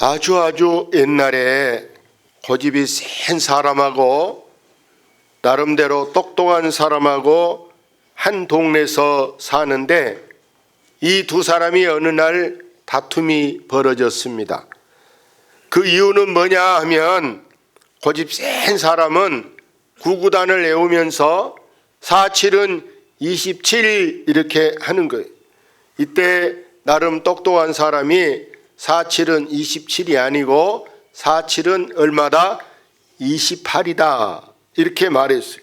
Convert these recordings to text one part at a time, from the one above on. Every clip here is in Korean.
아주 옛날에 고집이 센 사람하고 나름대로 똑똑한 사람하고 한 동네에서 사는데 이 두 사람이 어느 날 다툼이 벌어졌습니다. 그 이유는 뭐냐 하면 고집 센 사람은 구구단을 외우면서 4,7은 27 이렇게 하는 거예요. 이때 나름 똑똑한 사람이 4,7은 27이 아니고 4,7은 얼마다? 28이다 이렇게 말했어요.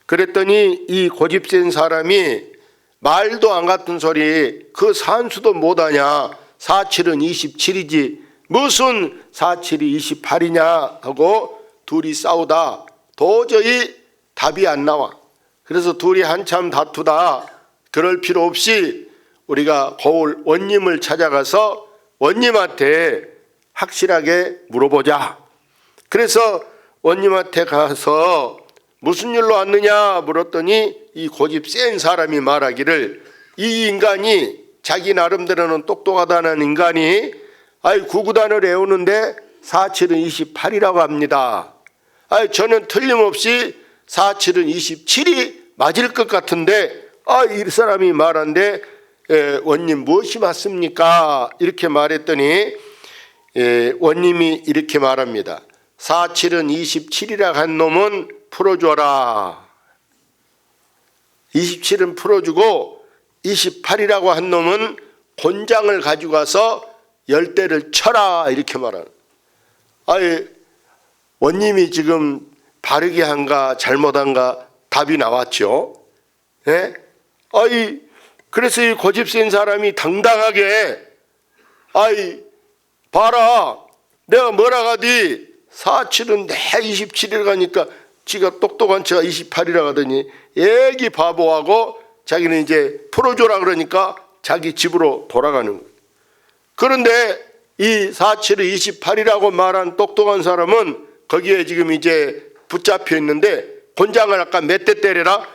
그랬더니 이 고집센 사람이 말도 안 같은 소리, 그 산수도 못하냐, 4,7은 27이지 무슨 4,7이 28이냐 하고 둘이 싸우다 도저히 답이 안 나와. 그래서 둘이 한참 다투다 그럴 필요 없이 우리가 거울 원님을 찾아가서 원님한테 확실하게 물어보자. 그래서 원님한테 가서 무슨 일로 왔느냐 물었더니 이 고집 센 사람이 말하기를 이 인간이 자기 나름대로는 똑똑하다는 인간이 구구단을 외우는데 4,7은 28이라고 합니다. 저는 틀림없이 4,7은 27이 맞을 것 같은데 이 사람이 말한데 원님 무엇이 맞습니까? 이렇게 말했더니 원님이 이렇게 말합니다. 4,7은 27이라 한 놈은 풀어줘라. 27은 풀어주고 28이라고 한 놈은 곤장을 가지고 가서 10대를 쳐라 이렇게 말하는. 원님이 지금 바르게 한가 잘못한가 답이 나왔죠. 예? 그래서 이 고집센 사람이 당당하게 봐라 내가 뭐라 가디 4,7은 내 27이라 가니까 지가 똑똑한 척 28이라 하더니 애기 바보하고 자기는 이제 풀어줘라 그러니까 자기 집으로 돌아가는 거예요. 그런데 이 4,7은 28이라고 말한 똑똑한 사람은 거기에 지금 이제 붙잡혀 있는데 곤장을 아까 몇 대 때려라?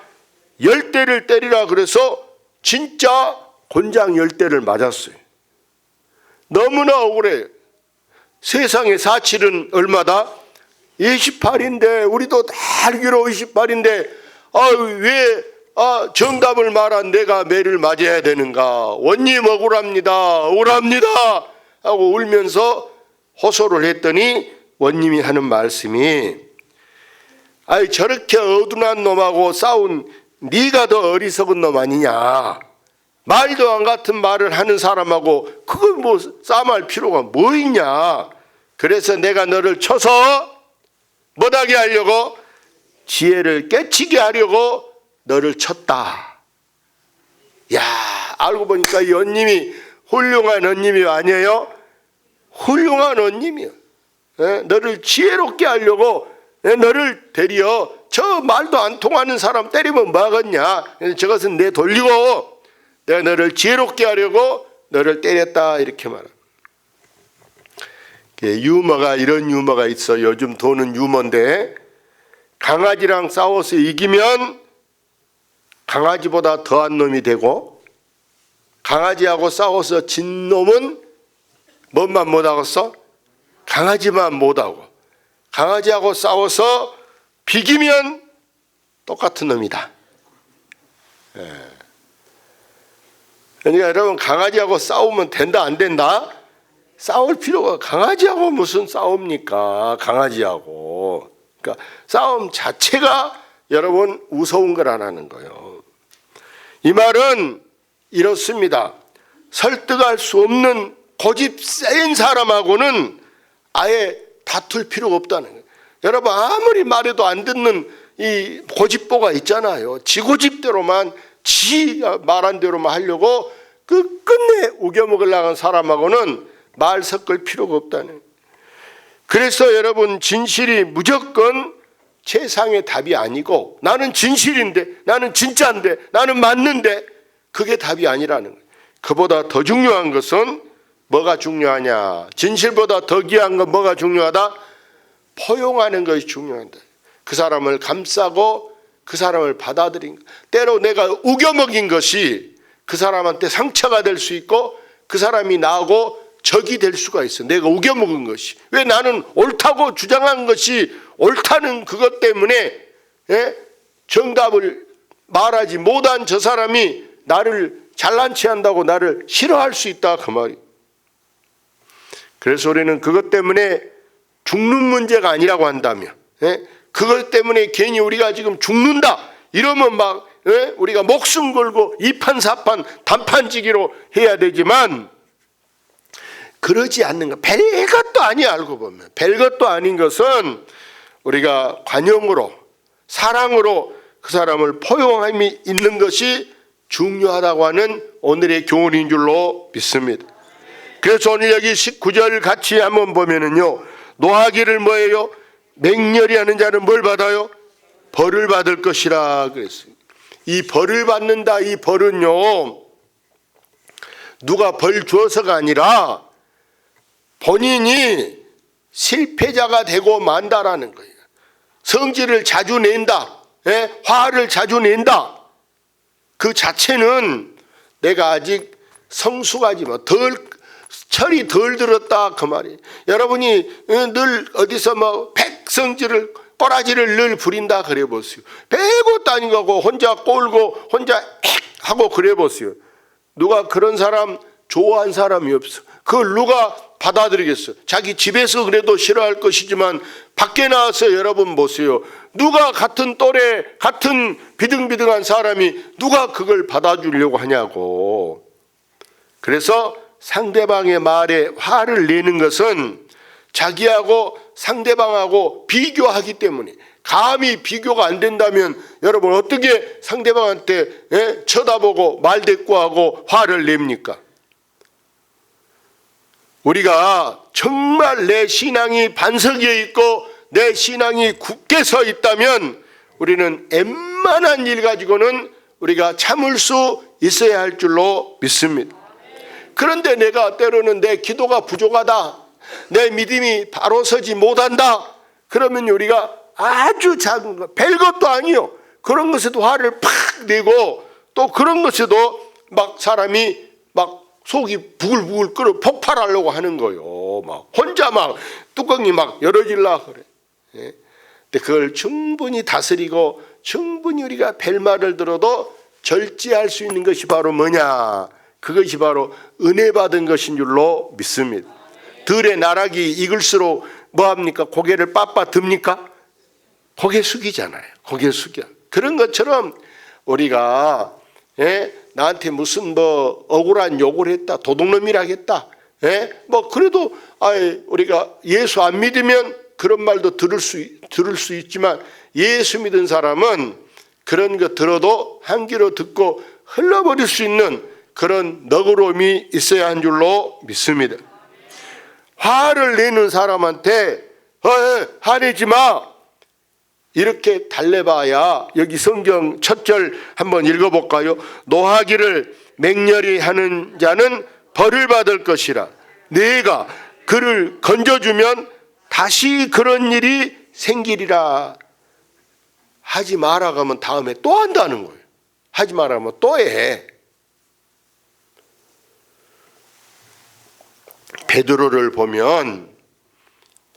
10대를 때리라 그래서 진짜 곤장 10대를 맞았어요. 너무나 억울해요. 세상에 4,7은 얼마다? 28인데 우리도 다 알기로 28인데 왜 정답을 말한 내가 매를 맞아야 되는가? 원님 억울합니다. 억울합니다. 하고 울면서 호소를 했더니 원님이 하는 말씀이 저렇게 어둔한 놈하고 싸운 네가 더 어리석은 놈 아니냐. 말도 안 같은 말을 하는 사람하고 그걸 뭐 싸움할 필요가 뭐 있냐. 그래서 내가 너를 쳐서 못하게 하려고 지혜를 깨치게 하려고 너를 쳤다. 야, 알고 보니까 이 언님이 훌륭한 언님이 아니에요? 훌륭한 언님이요. 너를 지혜롭게 하려고 너를 데려 저 말도 안 통하는 사람 때리면 뭐하겠냐. 저것은 내 돌리고 내가 너를 지혜롭게 하려고 너를 때렸다 이렇게 말합니다. 유머가 이런 유머가 있어. 요즘 도는 유머인데 강아지랑 싸워서 이기면 강아지보다 더한 놈이 되고 강아지하고 싸워서 진 놈은 뭔만 못하겠어? 강아지만 못하고 강아지하고 싸워서 비기면 똑같은 놈이다. 그러니까 여러분 강아지하고 싸우면 된다 안 된다? 싸울 필요가 강아지하고 무슨 싸웁니까? 강아지하고. 그러니까 싸움 자체가 여러분 무서운 거라는 거예요. 이 말은 이렇습니다. 설득할 수 없는 고집 센 사람하고는 아예 다툴 필요가 없다는 거예요. 여러분 아무리 말해도 안 듣는 이 고집보가 있잖아요. 지 고집대로만 지 말한 대로만 하려고 끝내 우겨먹으려고 하는 사람하고는 말 섞을 필요가 없다는. 그래서 여러분 진실이 무조건 최상의 답이 아니고 나는 진실인데 나는 진짜인데 나는 맞는데 그게 답이 아니라는 거예요. 그보다 더 중요한 것은 뭐가 중요하냐. 진실보다 더 귀한 건 뭐가 중요하다? 포용하는 것이 중요하다. 그 사람을 감싸고 그 사람을 받아들인 것. 때로 내가 우겨먹인 것이 그 사람한테 상처가 될 수 있고 그 사람이 나하고 적이 될 수가 있어. 내가 우겨먹은 것이. 왜 나는 옳다고 주장한 것이 옳다는 그것 때문에 정답을 말하지 못한 저 사람이 나를 잘난 체한다고 나를 싫어할 수 있다 그 말이. 그래서 우리는 그것 때문에 죽는 문제가 아니라고 한다면, 그것 때문에 괜히 우리가 지금 죽는다 이러면 막 우리가 목숨 걸고 이판사판 단판지기로 해야 되지만, 그러지 않는 것, 별것도 아니야. 알고 보면 별것도 아닌 것은 우리가 관용으로 사랑으로 그 사람을 포용함이 있는 것이 중요하다고 하는 오늘의 교훈인 줄로 믿습니다. 그래서 오늘 여기 19절 같이 한번 보면은요, 노하기를 뭐예요? 맹렬히 하는 자는 뭘 받아요? 벌을 받을 것이라 그랬어요. 이 벌을 받는다, 이 벌은요, 누가 벌 주어서가 아니라 본인이 실패자가 되고 만다라는 거예요. 성질을 자주 낸다, 화를 자주 낸다, 그 자체는 내가 아직 성숙하지 뭐 철이 덜 들었다 그 말이에요. 여러분이 늘 어디서 뭐 백성질을 꼬라지를 늘 부린다 그래 보세요. 별것도 아닌 거고 혼자 꼴고 혼자 액 하고 그래 보세요. 누가 그런 사람 좋아한 사람이 없어. 그걸 누가 받아들이겠어? 자기 집에서 그래도 싫어할 것이지만 밖에 나와서 여러분 보세요. 누가 같은 또래 같은 비등비등한 사람이 누가 그걸 받아주려고 하냐고. 그래서 상대방의 말에 화를 내는 것은 자기하고 상대방하고 비교하기 때문에, 감히 비교가 안 된다면 여러분 어떻게 상대방한테 쳐다보고 말대꾸하고 화를 냅니까? 우리가 정말 내 신앙이 반석에 있고 내 신앙이 굳게 서 있다면 우리는 웬만한 일 가지고는 우리가 참을 수 있어야 할 줄로 믿습니다. 그런데 내가 때로는 내 기도가 부족하다, 내 믿음이 바로 서지 못한다, 그러면 우리가 아주 작은 것, 별것도 아니요, 그런 것에도 화를 팍 내고 또 그런 것에도 막 사람이 막 속이 부글부글 끓어 폭발하려고 하는 거요. 막 혼자 막 뚜껑이 막 열어질라 그래. 근데 그걸 충분히 다스리고 충분히 우리가 벨말을 들어도 절제할 수 있는 것이 바로 뭐냐? 그것이 바로 은혜 받은 것인 줄로 믿습니다. 들의 나락이 익을수록 뭐합니까? 고개를 빳빳 듭니까? 고개 숙이잖아요. 고개 숙여. 그런 것처럼 우리가 나한테 무슨 뭐 억울한 욕을 했다, 도둑놈이라 했다, 뭐 그래도 우리가 예수 안 믿으면 그런 말도 들을 수 있지만, 예수 믿은 사람은 그런 거 들어도 한 귀로 듣고 흘러버릴 수 있는 그런 너그러움이 있어야 한 줄로 믿습니다. 화를 내는 사람한테 화내지 마 이렇게 달래봐야, 여기 성경 첫 절 한번 읽어볼까요? 노하기를 맹렬히 하는 자는 벌을 받을 것이라. 내가 그를 건져주면 다시 그런 일이 생기리라. 하지 마라 하면 다음에 또 한다는 거예요. 하지 마라 하면 또 해. 베드로를 보면,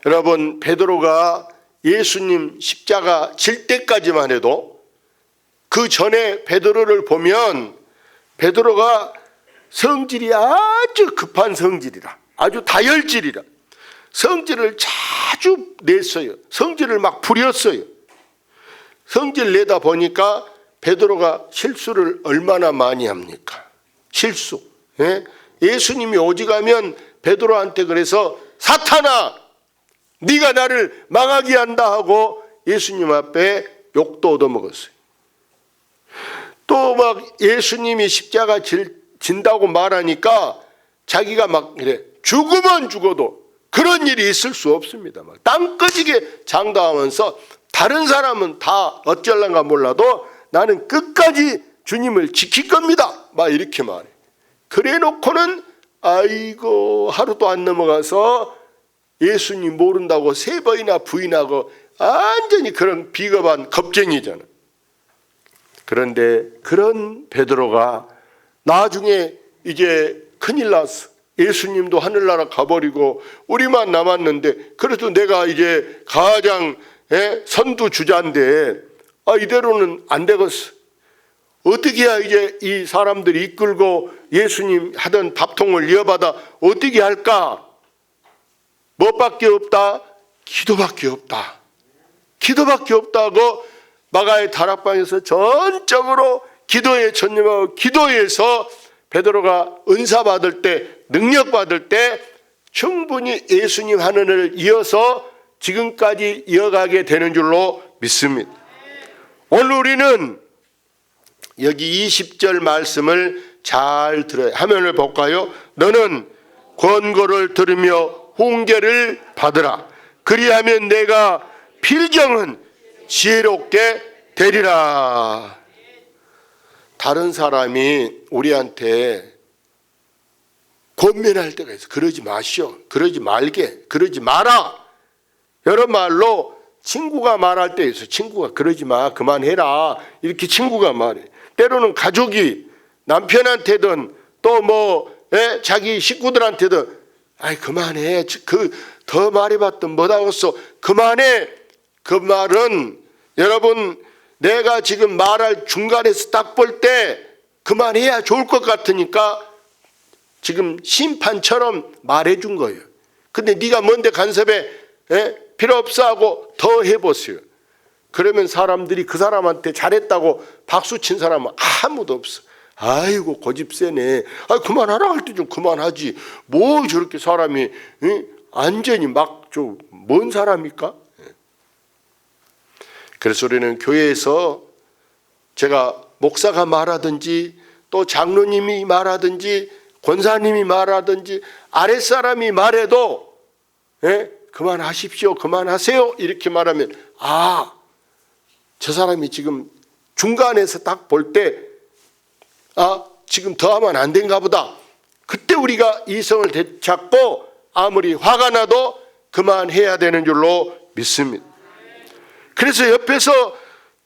여러분 베드로가 예수님 십자가 질 때까지만 해도, 그 전에 베드로를 보면 베드로가 성질이 아주 급한 성질이라, 아주 다혈질이라, 성질을 자주 냈어요. 성질을 막 부렸어요. 성질 내다 보니까 베드로가 실수를 얼마나 많이 합니까? 실수. 예수님이 오직하면 베드로한테 그래서 사탄아 네가 나를 망하게 한다 하고 예수님 앞에 욕도 얻어먹었어요. 또 막 예수님이 십자가 진다고 말하니까 자기가 막 그래, 죽으면 죽어도 그런 일이 있을 수 없습니다. 막 땅 꺼지게 장담하면서 다른 사람은 다 어쩔란가 몰라도 나는 끝까지 주님을 지킬 겁니다. 막 이렇게 말해. 그래 놓고는 아이고 하루도 안 넘어가서 예수님 모른다고 3번이나 부인하고 완전히 그런 비겁한 겁쟁이잖아. 그런데 그런 베드로가 나중에 이제 큰일 났어. 예수님도 하늘나라 가버리고 우리만 남았는데, 그래도 내가 이제 가장 선두주자인데 이대로는 안 되겠어. 어떻게 해야 이제 이 사람들이 이끌고 예수님 하던 밥통을 이어받아 어떻게 할까? 뭐밖에 없다? 기도밖에 없다. 기도밖에 없다고 마가의 다락방에서 전적으로 기도에 전념하고, 기도에서 베드로가 은사 받을 때, 능력 받을 때 충분히 예수님 하늘을 이어서 지금까지 이어가게 되는 줄로 믿습니다. 오늘 우리는 여기 20절 말씀을 잘 들어요. 화면을 볼까요? 너는 권고를 들으며 훈계를 받으라. 그리하면 내가 필경은 지혜롭게 되리라. 다른 사람이 우리한테 권면할 때가 있어. 그러지 마시오. 그러지 말게. 그러지 마라. 여러 말로 친구가 말할 때 있어. 친구가 그러지 마. 그만해라. 이렇게 친구가 말해. 때로는 가족이 남편한테든 또 자기 식구들한테든 아이 그만해. 더 말해봤던 뭐다겠어. 그만해. 그 말은 여러분 내가 지금 말할 중간에서 딱 볼 때 그만해야 좋을 것 같으니까 지금 심판처럼 말해준 거예요. 근데 네가 뭔데 간섭해? 필요 없어 하고 더 해보세요. 그러면 사람들이 그 사람한테 잘했다고 박수 친 사람은 아무도 없어. 아이고 고집세네. 그만하라 할 때 좀 그만하지. 뭐 저렇게 사람이 완전히 막 좀 뭔 사람입니까? 그래서 우리는 교회에서 제가 목사가 말하든지 또 장로님이 말하든지 권사님이 말하든지 아랫사람이 말해도 그만하십시오. 그만하세요. 이렇게 말하면 저 사람이 지금 중간에서 딱 볼 때 지금 더 하면 안 된가 보다. 그때 우리가 이성을 되찾고 아무리 화가 나도 그만해야 되는 줄로 믿습니다. 그래서 옆에서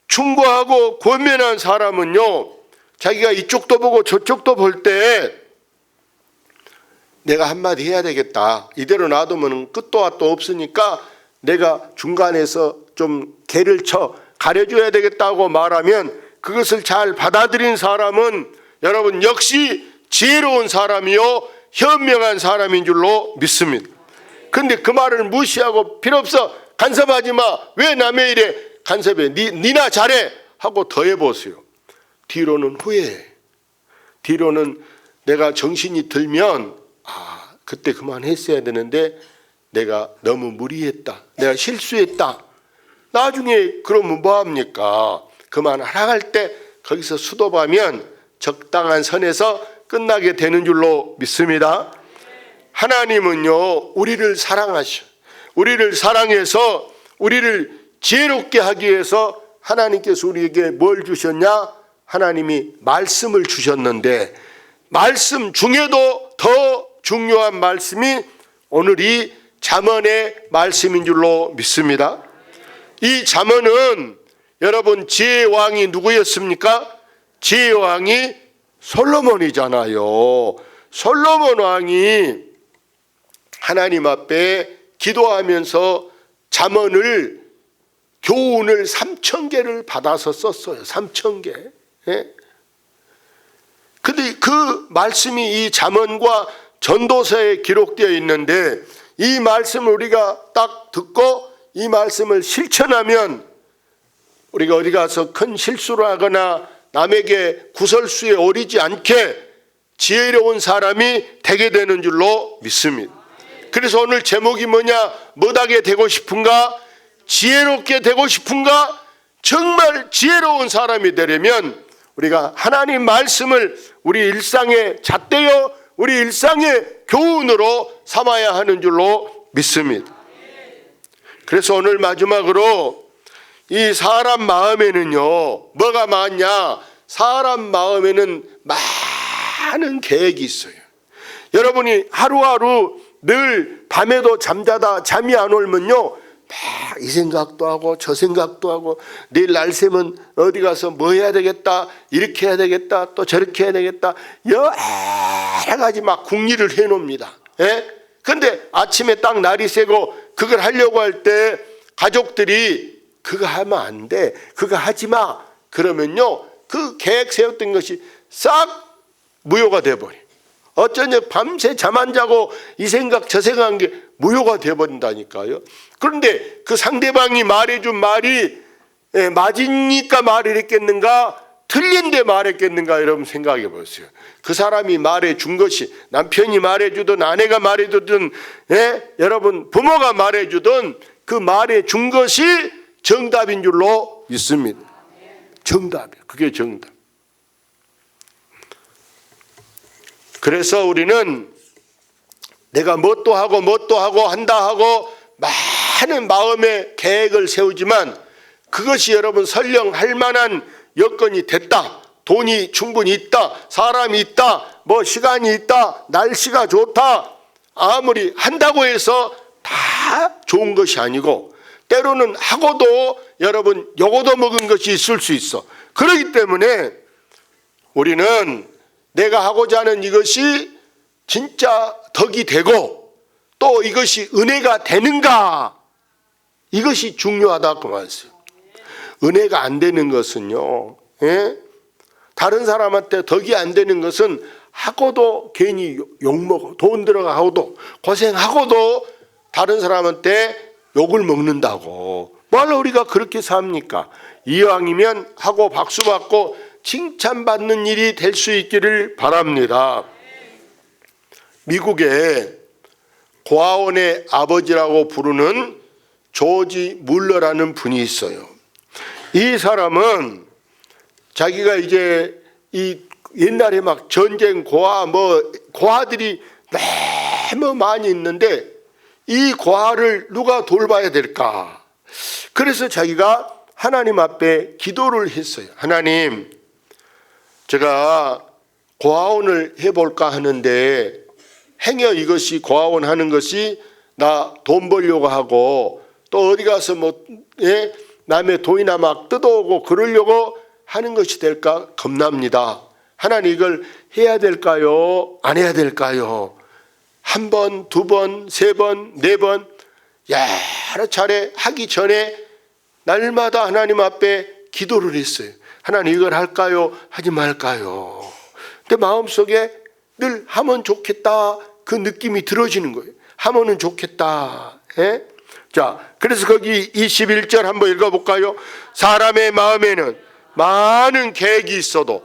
충고하고 권면한 사람은요, 자기가 이쪽도 보고 저쪽도 볼 때 내가 한마디 해야 되겠다. 이대로 놔두면 끝도 앞도 없으니까 내가 중간에서 좀 개를 쳐 가려줘야 되겠다고 말하면 그것을 잘 받아들인 사람은 여러분 역시 지혜로운 사람이요 현명한 사람인 줄로 믿습니다. 근데 그 말을 무시하고 필요 없어. 간섭하지 마. 왜 남의 일에 간섭해? 니나 잘해. 하고 더 해보세요. 뒤로는 후회해. 뒤로는 내가 정신이 들면 그때 그만했어야 되는데 내가 너무 무리했다. 내가 실수했다. 나중에 그러면 뭐합니까? 그만하라 할 때 거기서 수도하면 적당한 선에서 끝나게 되는 줄로 믿습니다. 하나님은요 우리를 사랑하셔. 우리를 사랑해서 우리를 지혜롭게 하기 위해서 하나님께서 우리에게 뭘 주셨냐? 하나님이 말씀을 주셨는데 말씀 중에도 더 중요한 말씀이 오늘 이 잠언의 말씀인 줄로 믿습니다. 이 잠언은 여러분 지혜의 왕이 누구였습니까? 지혜의 왕이 솔로몬이잖아요. 솔로몬 왕이 하나님 앞에 기도하면서 잠언을 교훈을 3,000개를 받아서 썼어요. 3,000개. 근데 그 말씀이 이 잠언과 전도서에 기록되어 있는데 이 말씀을 우리가 딱 듣고 이 말씀을 실천하면 우리가 어디 가서 큰 실수를 하거나 남에게 구설수에 오르지 않게 지혜로운 사람이 되게 되는 줄로 믿습니다. 그래서 오늘 제목이 뭐냐? 뭐하게 되고 싶은가? 지혜롭게 되고 싶은가? 정말 지혜로운 사람이 되려면 우리가 하나님 말씀을 우리 일상에 잣대어 우리 일상의 교훈으로 삼아야 하는 줄로 믿습니다. 그래서 오늘 마지막으로 이 사람 마음에는요 뭐가 많냐? 사람 마음에는 많은 계획이 있어요. 여러분이 하루하루 늘 밤에도 잠자다 잠이 안 오면요 막 이 생각도 하고 저 생각도 하고 내일 날 새면 어디 가서 뭐 해야 되겠다, 이렇게 해야 되겠다, 또 저렇게 해야 되겠다, 여러 가지 막 궁리를 해놓습니다. 근데 아침에 딱 날이 새고 그걸 하려고 할 때 가족들이 그거 하면 안 돼, 그거 하지 마 그러면요, 그 계획 세웠던 것이 싹 무효가 돼버려. 어쩌냐 밤새 잠 안 자고 이 생각 저 생각한 게 무효가 돼버린다니까요. 그런데 그 상대방이 말해준 말이 맞으니까 말을 했겠는가, 틀린데 말했겠는가, 여러분 생각해 보세요. 그 사람이 말해준 것이, 남편이 말해주든 아내가 말해주든 여러분 부모가 말해주든 그 말해준 것이 정답인 줄로 믿습니다. 정답이에요. 그게 정답. 그래서 우리는 내가 뭣도 하고 한다 하고 많은 마음의 계획을 세우지만 그것이 여러분 설령 할 만한 여건이 됐다, 돈이 충분히 있다, 사람이 있다, 뭐 시간이 있다, 날씨가 좋다, 아무리 한다고 해서 다 좋은 것이 아니고 때로는 하고도 여러분 요거도 먹은 것이 있을 수 있어. 그렇기 때문에 우리는 내가 하고자 하는 이것이 진짜 덕이 되고 또 이것이 은혜가 되는가, 이것이 중요하다 그 말씀. 은혜가 안 되는 것은요, 다른 사람한테 덕이 안 되는 것은 하고도 괜히 욕먹어, 돈 들어가고도 고생하고도 다른 사람한테 욕을 먹는다고. 뭘로 우리가 그렇게 삽니까? 이왕이면 하고 박수 받고 칭찬받는 일이 될 수 있기를 바랍니다. 미국에 고아원의 아버지라고 부르는 조지 물러라는 분이 있어요. 이 사람은 자기가 이제 이 옛날에 막 전쟁 고아 고아들이 너무 많이 있는데 이 고아를 누가 돌봐야 될까? 그래서 자기가 하나님 앞에 기도를 했어요. 하나님, 제가 고아원을 해볼까 하는데 행여 이것이 고아원 하는 것이 나 돈 벌려고 하고 또 어디 가서 뭐 남의 돈이나 막 뜯어오고 그러려고 하는 것이 될까 겁납니다. 하나님, 이걸 해야 될까요? 안 해야 될까요? 한 번, 두 번, 세 번, 네 번 여러 차례 하기 전에 날마다 하나님 앞에 기도를 했어요. 하나님, 이걸 할까요? 하지 말까요? 근데 마음속에 늘 하면 좋겠다 그 느낌이 들어지는 거예요. 하면은 좋겠다. 자, 그래서 거기 21절 한번 읽어볼까요? 사람의 마음에는 많은 계획이 있어도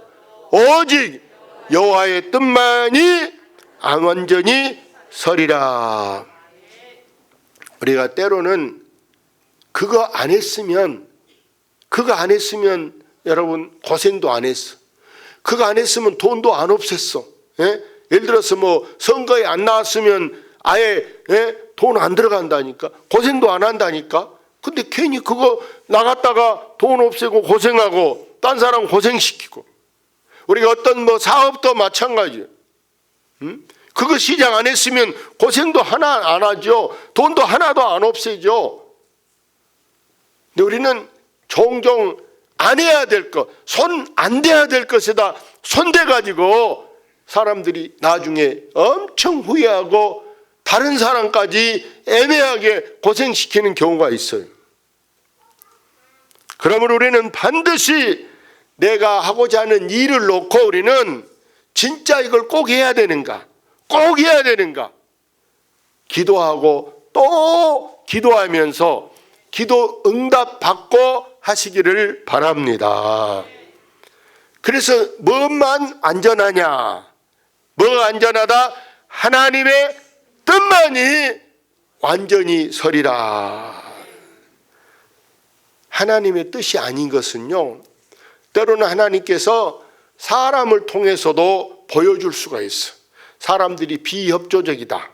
오직 여호와의 뜻만이 완전히 서리라. 우리가 때로는 그거 안 했으면 여러분 고생도 안 했어. 그거 안 했으면 돈도 안 없앴어. 예를 들어서 뭐 선거에 안 나왔으면 아예 돈 안 들어간다니까, 고생도 안 한다니까. 근데 괜히 그거 나갔다가 돈 없애고 고생하고 딴 사람 고생시키고. 우리가 어떤 뭐 사업도 마찬가지예요. 그거 시작 안 했으면 고생도 하나 안 하죠. 돈도 하나도 안 없애죠. 근데 우리는 종종 안 해야 될 것, 손 안 대야 될 것에다 손대가지고 사람들이 나중에 엄청 후회하고 다른 사람까지 애매하게 고생시키는 경우가 있어요. 그러므로 우리는 반드시 내가 하고자 하는 일을 놓고 우리는 진짜 이걸 꼭 해야 되는가, 꼭 해야 되는가, 기도하고 또 기도하면서 기도 응답 받고 하시기를 바랍니다. 그래서 뭐만 안전하냐? 뭐가 안전하다? 하나님의 뜻만이 완전히 서리라. 하나님의 뜻이 아닌 것은요, 때로는 하나님께서 사람을 통해서도 보여줄 수가 있어. 사람들이 비협조적이다,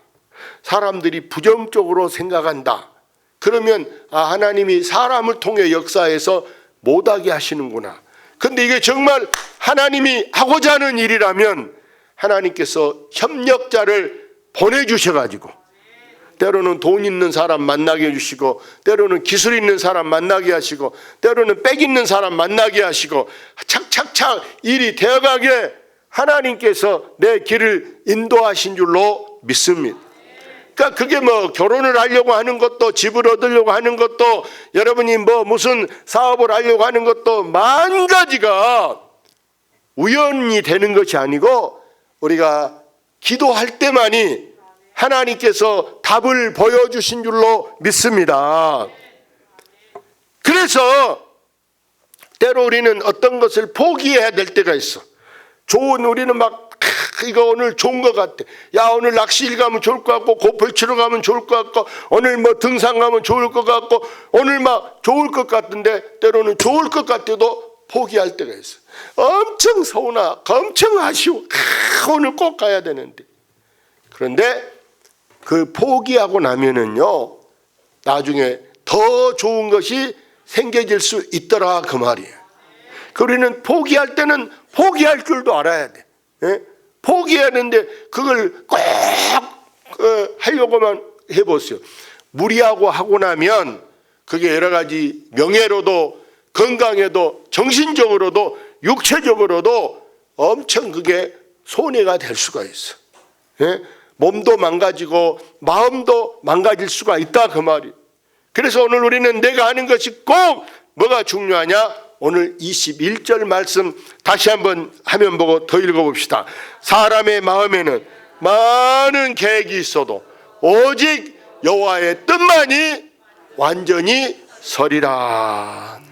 사람들이 부정적으로 생각한다. 그러면 하나님이 사람을 통해 역사해서 못하게 하시는구나. 근데 이게 정말 하나님이 하고자 하는 일이라면 하나님께서 협력자를 보내주셔가지고 때로는 돈 있는 사람 만나게 해주시고, 때로는 기술 있는 사람 만나게 하시고, 때로는 빽 있는 사람 만나게 하시고, 착착착 일이 되어가게 하나님께서 내 길을 인도하신 줄로 믿습니다. 그러니까 그게 뭐 결혼을 하려고 하는 것도, 집을 얻으려고 하는 것도, 여러분이 뭐 무슨 사업을 하려고 하는 것도 만 가지가 우연히 되는 것이 아니고, 우리가 기도할 때만이 하나님께서 답을 보여주신 줄로 믿습니다. 그래서 때로 우리는 어떤 것을 포기해야 될 때가 있어. 우리는 막 이거 오늘 좋은 것 같아. 야, 오늘 낚시일 가면 좋을 것 같고, 고풀 치러 가면 좋을 것 같고, 오늘 뭐 등산 가면 좋을 것 같고, 오늘 막 좋을 것 같은데 때로는 좋을 것 같아도 포기할 때가 있어. 엄청 서운하고 엄청 아쉬워. 오늘 꼭 가야 되는데. 그런데 그 포기하고 나면은요, 나중에 더 좋은 것이 생겨질 수 있더라, 그 말이에요. 우리는 포기할 때는 포기할 줄도 알아야 돼. 예? 포기하는데 그걸 꼭 하려고만 해보세요. 무리하고 하고 나면 그게 여러 가지 명예로도, 건강에도, 정신적으로도, 육체적으로도 엄청 그게 손해가 될 수가 있어. 예? 몸도 망가지고 마음도 망가질 수가 있다, 그 말이. 그래서 오늘 우리는 내가 하는 것이 꼭 뭐가 중요하냐? 오늘 21절 말씀 다시 한번 화면 보고 더 읽어봅시다. 사람의 마음에는 많은 계획이 있어도 오직 여호와의 뜻만이 완전히 서리라.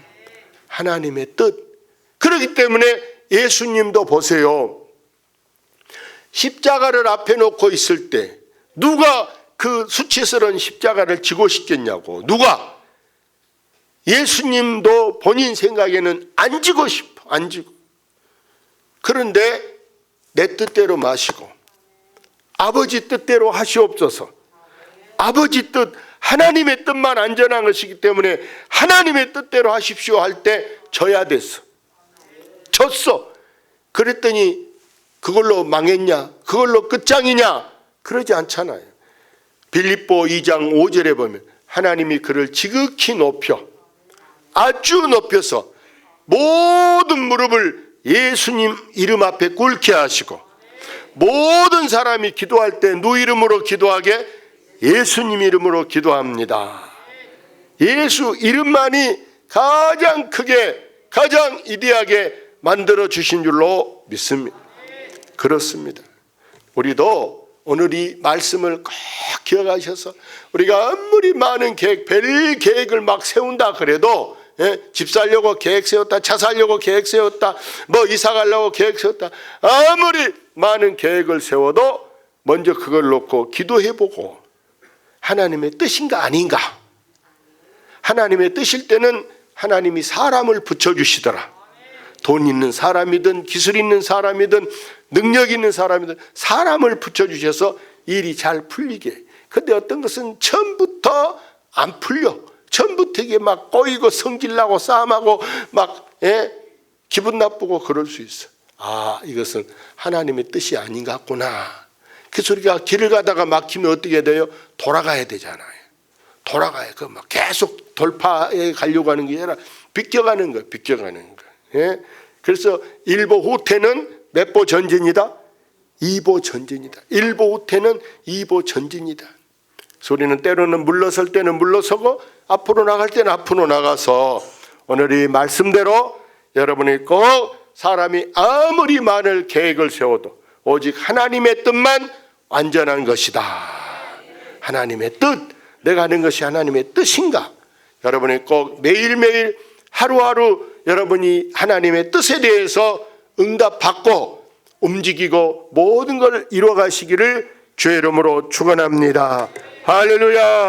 하나님의 뜻. 그렇기 때문에 예수님도 보세요. 십자가를 앞에 놓고 있을 때 누가 그 수치스러운 십자가를 지고 싶겠냐고. 누가? 예수님도 본인 생각에는 안 지고 싶어. 안 지고. 그런데 내 뜻대로 마시고 아버지 뜻대로 하시옵소서. 아버지 뜻, 하나님의 뜻만 안전한 것이기 때문에 하나님의 뜻대로 하십시오 할 때 져야 됐어. 졌어. 그랬더니 그걸로 망했냐? 그걸로 끝장이냐? 그러지 않잖아요. 빌립보 2장 5절에 보면 하나님이 그를 지극히 높여, 아주 높여서 모든 무릎을 예수님 이름 앞에 꿇게 하시고, 모든 사람이 기도할 때 누구 이름으로 기도하게? 예수님 이름으로 기도합니다. 예수 이름만이 가장 크게, 가장 위대하게 만들어 주신 줄로 믿습니다. 그렇습니다. 우리도 오늘 이 말씀을 꼭 기억하셔서 우리가 아무리 많은 계획, 별 계획을 막 세운다 그래도, 집 살려고 계획 세웠다, 차 살려고 계획 세웠다, 뭐 이사 가려고 계획 세웠다, 아무리 많은 계획을 세워도 먼저 그걸 놓고 기도해보고 하나님의 뜻인가 아닌가. 하나님의 뜻일 때는 하나님이 사람을 붙여주시더라. 돈 있는 사람이든 기술 있는 사람이든 능력 있는 사람이든 사람을 붙여주셔서 일이 잘 풀리게. 근데 어떤 것은 처음부터 안 풀려. 처음부터 이게 막 꼬이고 성질나고 싸움하고 막 기분 나쁘고 그럴 수 있어. 아, 이것은 하나님의 뜻이 아닌 것 같구나. 그래서 우리가 길을 가다가 막히면 어떻게 돼요? 돌아가야 되잖아요. 돌아가야. 그 막 계속 돌파해 가려고 하는 게 아니라 비껴가는 거예요. 비껴가는 거. 예? 그래서 일보 후퇴는 몇 보 전진이다? 2보 전진이다. 1보 후퇴는 2보 전진이다. 그래서 우리는 때로는 물러설 때는 물러서고 앞으로 나갈 때는 앞으로 나가서 오늘 이 말씀대로 여러분이 꼭 사람이 아무리 많은 계획을 세워도 오직 하나님의 뜻만 완전한 것이다. 하나님의 뜻, 내가 하는 것이 하나님의 뜻인가? 여러분이 꼭 매일매일 하루하루 여러분이 하나님의 뜻에 대해서 응답받고 움직이고 모든 걸 이루어 가시기를 주의 이름으로 축원합니다. 할렐루야.